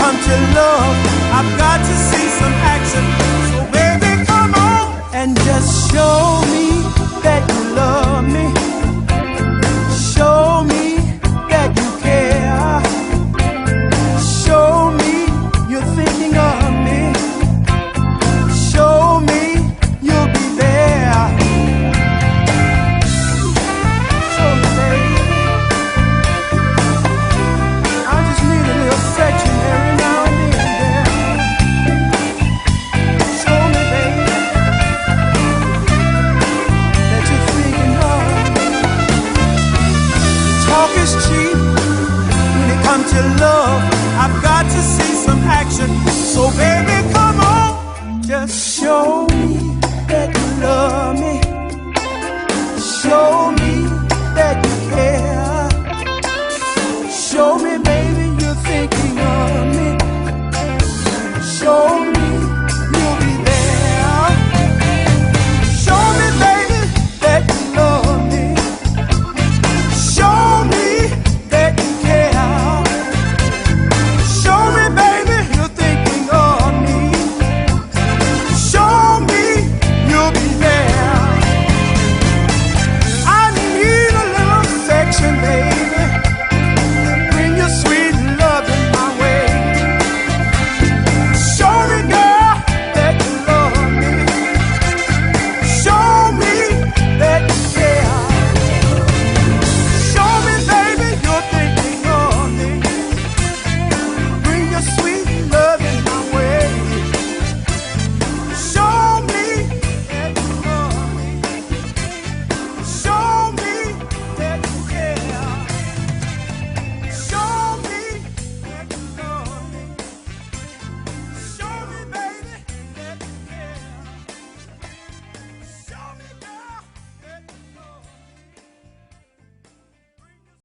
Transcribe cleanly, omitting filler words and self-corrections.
come to love, I've got to see some action. So baby, come on and just show me that you love me. Show me that you care. Show me you're thinking of me. Show me you'll be there. Show me, baby. I just need a little affection every now and then. Show me, baby, that you're thinking of me. Talk is cheap when it comes to love. I've got to see some action. So baby, come on, just show